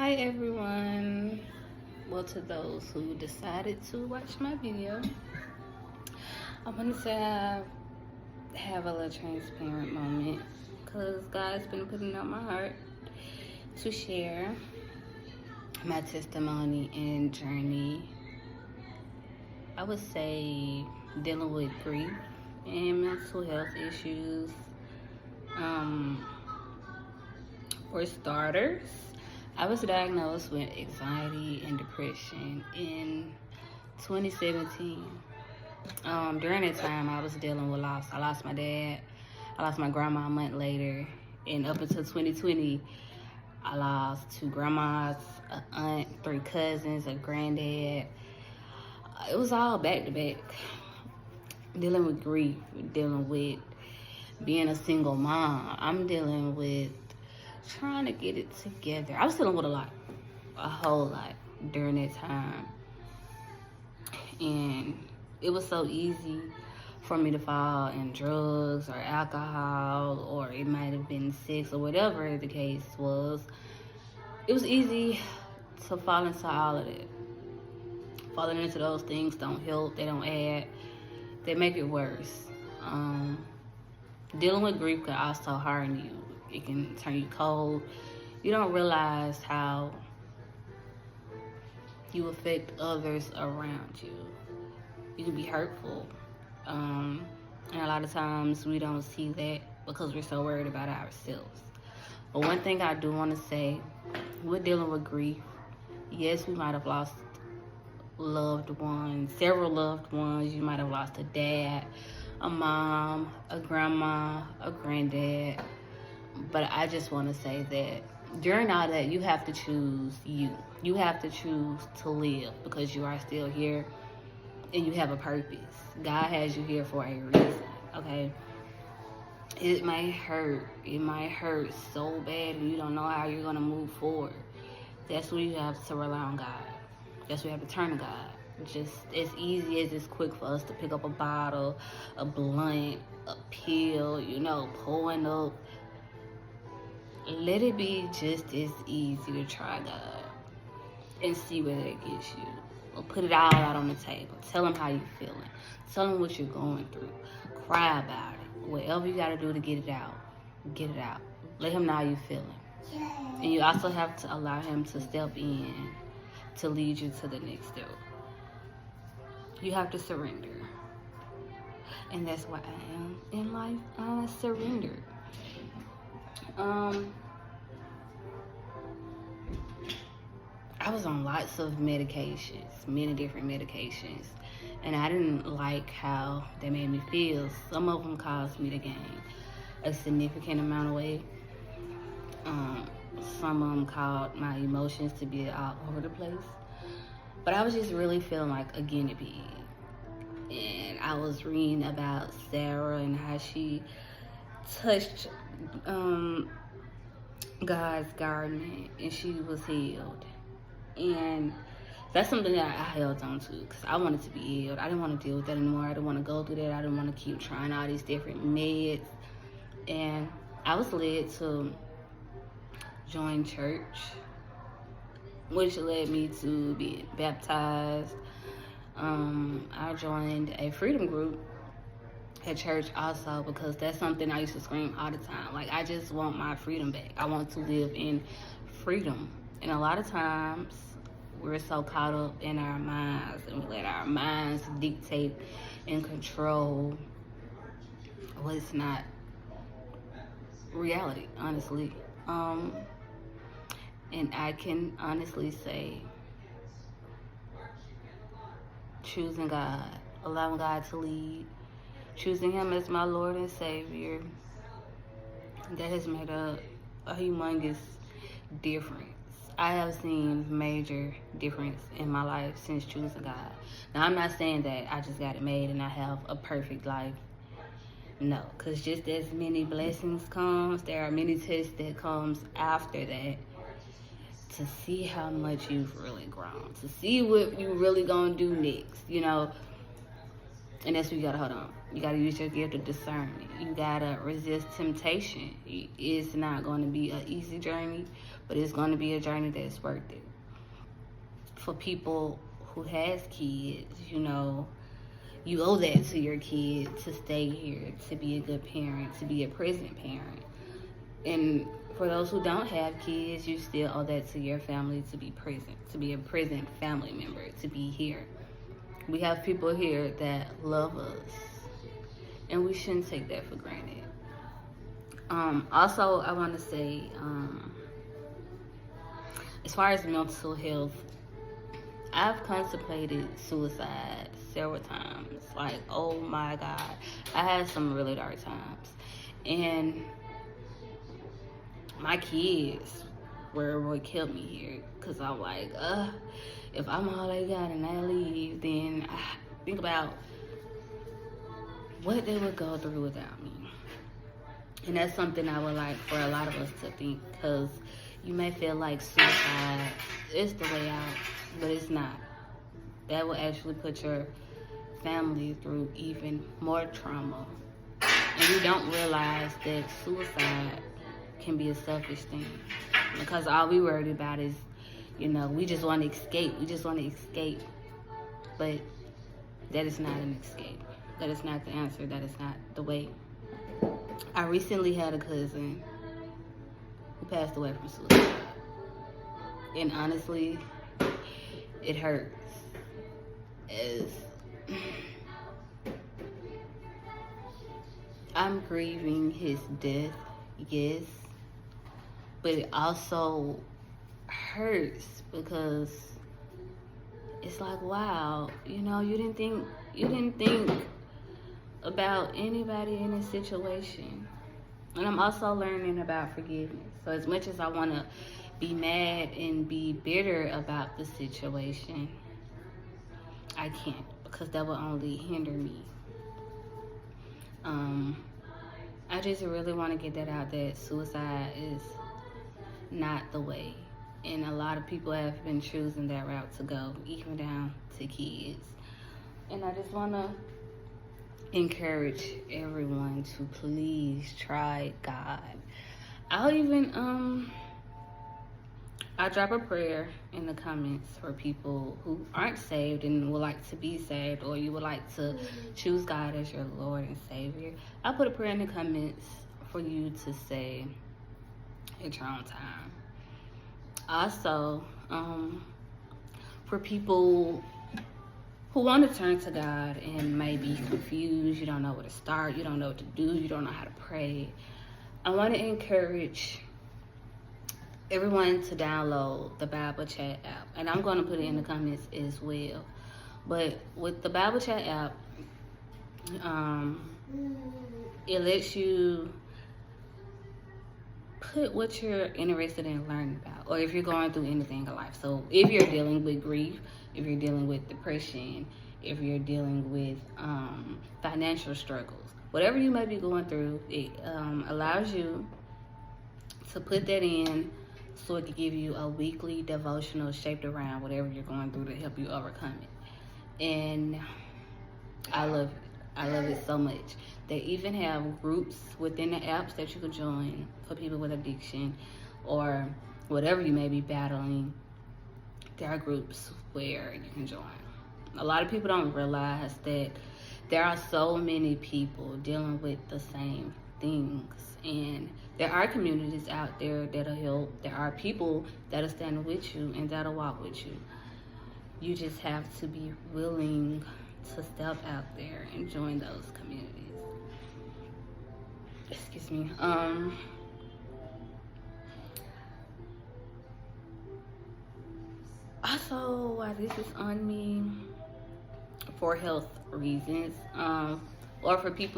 Hi everyone. Well, to those who decided to watch my video, I want to say I have a little transparent moment because God's been putting on my heart to share my testimony and journey. I would say dealing with grief and mental health issues. For starters, I was diagnosed with anxiety and depression in 2017. During that time, I was dealing with loss. I lost my dad. I lost my grandma a month later. And up until 2020, I lost 2 grandmas, an aunt, 3 cousins, a granddad. It was all back to back. Dealing with grief, dealing with being a single mom. I'm dealing with trying to get it together. I was dealing with a whole lot during that time. And it was so easy for me to fall in drugs or alcohol, or it might have been sex or whatever the case was. It was easy to fall into all of it. Falling into those things don't help, they don't add, they make it worse. Dealing with grief can also harden you. It can turn you cold. You don't realize how you affect others around you. You can be hurtful. And a lot of times we don't see that because we're so worried about ourselves. But one thing I do want to say, we're dealing with grief. Yes, we might have lost loved ones, several loved ones. You might have lost a dad, a mom, a grandma, a granddad. But I just want to say that during all that, you have to choose you. You have to choose to live because you are still here and you have a purpose. God has you here for a reason, okay? It might hurt. It might hurt so bad and you don't know how you're going to move forward. That's when you have to rely on God. That's when you have to turn to God. Just as easy as it's quick for us to pick up a bottle, a blunt, a pill, pulling up. Let it be just as easy to try God and see where that gets you. Or put it all out on the table. Tell him how you're feeling. Tell him what you're going through. Cry about it. Whatever you got to do to get it out, get it out. Let him know how you're feeling. And you also have to allow him to step in to lead you to the next step. You have to surrender. And that's what I am in life. I surrender. I was on lots of medications, many different medications, and I didn't like how they made me feel. Some of them caused me to gain a significant amount of weight. Some of them caused my emotions to be all over the place. But I was just really feeling like a guinea pig. And I was reading about Sarah and how she touched God's garment and she was healed. And that's something that I held on to because I wanted to be healed. I didn't want to deal with that anymore. I didn't want to go through that. I didn't want to keep trying all these different meds. And I was led to join church, which led me to be baptized. I joined a freedom group at church also because that's something I used to scream all the time. Like, I just want my freedom back. I want to live in freedom. And a lot of times we're so caught up in our minds and we let our minds dictate and control what's not reality, honestly. And I can honestly say choosing God, allowing God to lead, choosing him as my Lord and Savior, that has made a humongous difference. I have seen major difference in my life since choosing God. Now, I'm not saying that I just got it made and I have a perfect life. No, because just as many blessings comes, there are many tests that comes after that to see how much you've really grown, to see what you really gonna do next, And that's what you gotta hold on. You got to use your gift of discernment. You got to resist temptation. It's not going to be an easy journey, but it's going to be a journey that's worth it. For people who has kids, you know, you owe that to your kid to stay here, to be a good parent, to be a present parent. And for those who don't have kids, you still owe that to your family to be present, to be a present family member, to be here. We have people here that love us, and we shouldn't take that for granted. Also, I want to say, as far as mental health, I've contemplated suicide several times. Like, oh my God. I had some really dark times. And my kids were what kept me here. Because I'm like, if I'm all they got and I leave, then I think about what they would go through without me. And that's something I would like for a lot of us to think. Because you may feel like suicide is the way out, but it's not. That will actually put your family through even more trauma. And you don't realize that suicide can be a selfish thing. Because all we worried about is, you know, we just want to escape. We just want to escape. But that is not an escape. That is not the answer. That is not the way. I recently had a cousin who passed away from suicide. And honestly, it hurts. I'm grieving his death, yes, but it also hurts because it's like, wow, you know, you didn't think about anybody in this situation. And I'm also learning about forgiveness. So as much as I want to be mad and be bitter about the situation, I can't, because that will only hinder me. I just really want to get that out, that suicide is not the way. And a lot of people have been choosing that route to go, even down to kids. And I just want to encourage everyone to please try God. I'll drop a prayer in the comments for people who aren't saved and would like to be saved, or you would like to choose God as your Lord and Savior. I'll put a prayer in the comments for you to say at your own time. Also, for people who want to turn to God and may be confused, you don't know where to start, you don't know what to do, you don't know how to pray, I want to encourage everyone to download the Bible Chat app. And I'm going to put it in the comments as well. But with the Bible Chat app, it lets you put what you're interested in learning about, or if you're going through anything in life. So if you're dealing with grief, if you're dealing with depression, if you're dealing with financial struggles, whatever you might be going through, it allows you to put that in, so it can give you a weekly devotional shaped around whatever you're going through to help you overcome it. And I love it. I love it so much. They even have groups within the apps that you can join for people with addiction or whatever you may be battling. There are groups where you can join. A lot of people don't realize that there are so many people dealing with the same things, and there are communities out there that'll help. There are people that'll stand with you and that'll walk with you. You just have to be willing to step out there and join those communities. Excuse me. Also, while this is on me, for health reasons, or for people